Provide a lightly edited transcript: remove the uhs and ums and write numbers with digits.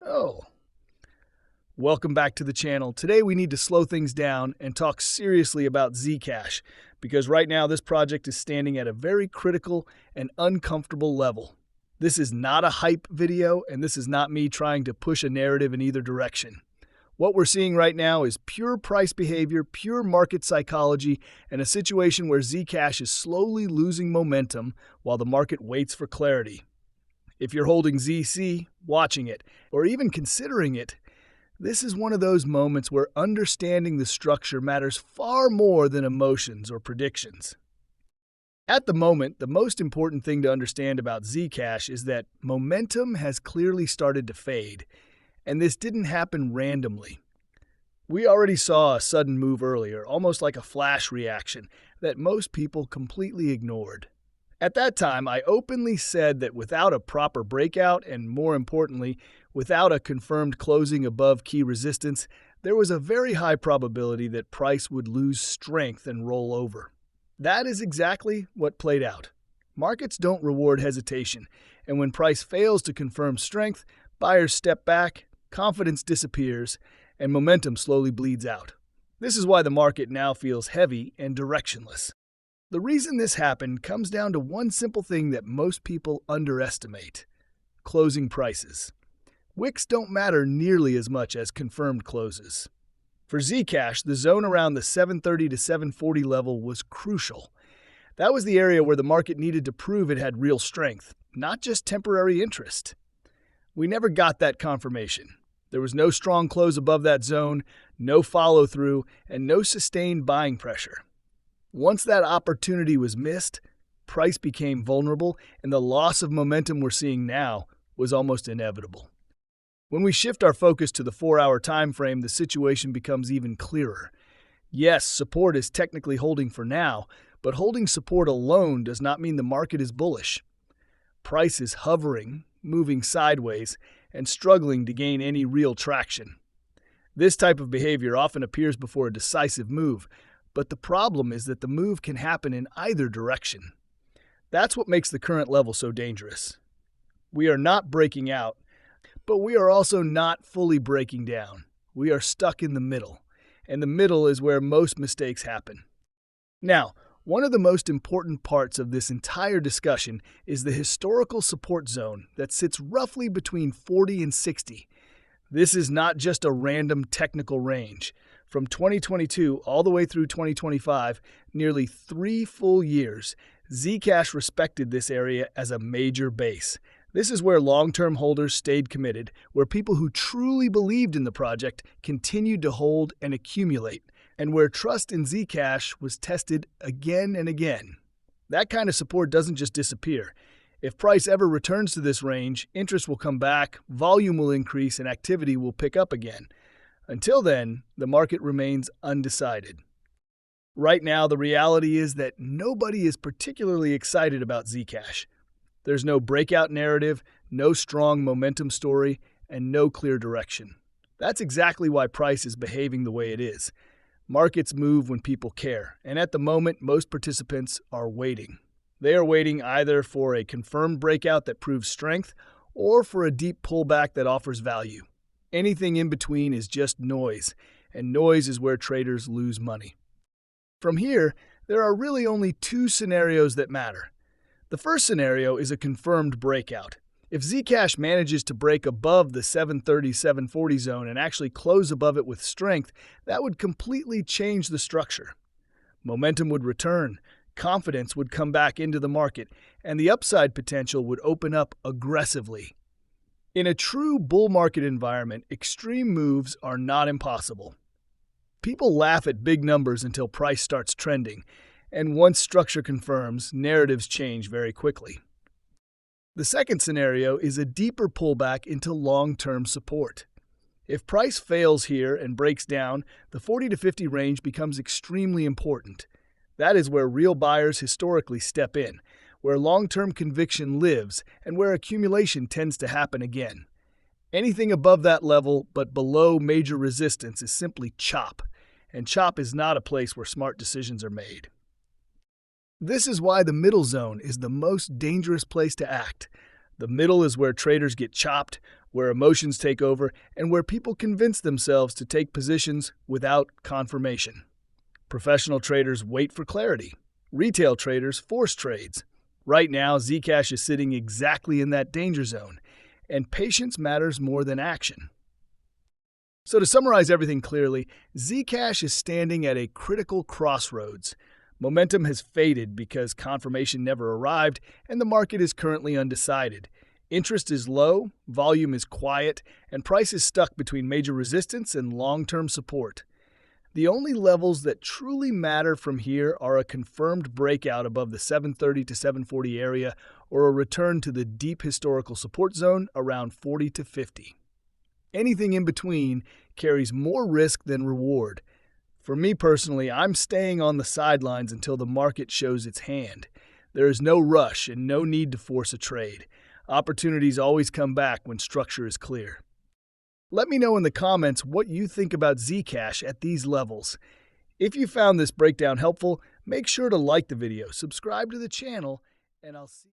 Oh, welcome back to the channel. Today we need to slow things down and talk seriously about Zcash, because right now this project is standing at a very critical and uncomfortable level. This is not a hype video, and this is not me trying to push a narrative in either direction. What we're seeing right now is pure price behavior, pure market psychology, and a situation where Zcash is slowly losing momentum while the market waits for clarity. If you're holding ZC, watching it, or even considering it, this is one of those moments where understanding the structure matters far more than emotions or predictions. At the moment, the most important thing to understand about Zcash is that momentum has clearly started to fade, and this didn't happen randomly. We already saw a sudden move earlier, almost like a flash reaction, that most people completely ignored. At that time, I openly said that without a proper breakout, and more importantly, without a confirmed closing above key resistance, there was a very high probability that price would lose strength and roll over. That is exactly what played out. Markets don't reward hesitation, and when price fails to confirm strength, buyers step back, confidence disappears, and momentum slowly bleeds out. This is why the market now feels heavy and directionless. The reason this happened comes down to one simple thing that most people underestimate: closing prices. Wicks don't matter nearly as much as confirmed closes. For Zcash, the zone around the 730 to 740 level was crucial. That was the area where the market needed to prove it had real strength, not just temporary interest. We never got that confirmation. There was no strong close above that zone, no follow-through, and no sustained buying pressure. Once that opportunity was missed, price became vulnerable, and the loss of momentum we're seeing now was almost inevitable. When we shift our focus to the 4-hour time frame, the situation becomes even clearer. Yes, support is technically holding for now, but holding support alone does not mean the market is bullish. Price is hovering, moving sideways, and struggling to gain any real traction. This type of behavior often appears before a decisive move, but the problem is that the move can happen in either direction. That's what makes the current level so dangerous. We are not breaking out, but we are also not fully breaking down. We are stuck in the middle, and the middle is where most mistakes happen. Now, one of the most important parts of this entire discussion is the historical support zone that sits roughly between 40 and 60. This is not just a random technical range. From 2022 all the way through 2025, nearly 3 full years, Zcash respected this area as a major base. This is where long-term holders stayed committed, where people who truly believed in the project continued to hold and accumulate, and where trust in Zcash was tested again and again. That kind of support doesn't just disappear. If price ever returns to this range, interest will come back, volume will increase, and activity will pick up again. Until then, the market remains undecided. Right now, the reality is that nobody is particularly excited about Zcash. There's no breakout narrative, no strong momentum story, and no clear direction. That's exactly why price is behaving the way it is. Markets move when people care, and at the moment, most participants are waiting. They are waiting either for a confirmed breakout that proves strength or for a deep pullback that offers value. Anything in between is just noise, and noise is where traders lose money. From here, there are really only 2 scenarios that matter. The first scenario is a confirmed breakout. If Zcash manages to break above the 730-740 zone and actually close above it with strength, that would completely change the structure. Momentum would return, confidence would come back into the market, and the upside potential would open up aggressively. In a true bull market environment, extreme moves are not impossible. People laugh at big numbers until price starts trending, and once structure confirms, narratives change very quickly. The second scenario is a deeper pullback into long-term support. If price fails here and breaks down, the 40 to 50 range becomes extremely important. That is where real buyers historically step in, where long-term conviction lives, and where accumulation tends to happen again. Anything above that level but below major resistance is simply chop, and chop is not a place where smart decisions are made. This is why the middle zone is the most dangerous place to act. The middle is where traders get chopped, where emotions take over and where people convince themselves to take positions without confirmation. Professional traders wait for clarity. Retail traders force trades. Right now, Zcash is sitting exactly in that danger zone, and patience matters more than action. So to summarize everything clearly, Zcash is standing at a critical crossroads. Momentum has faded because confirmation never arrived, and the market is currently undecided. Interest is low, volume is quiet, and price is stuck between major resistance and long-term support. The only levels that truly matter from here are a confirmed breakout above the 730 to 740 area or a return to the deep historical support zone around 40 to 50. Anything in between carries more risk than reward. For me personally, I'm staying on the sidelines until the market shows its hand. There is no rush and no need to force a trade. Opportunities always come back when structure is clear. Let me know in the comments what you think about Zcash at these levels. If you found this breakdown helpful, make sure to like the video, subscribe to the channel, and I'll see you.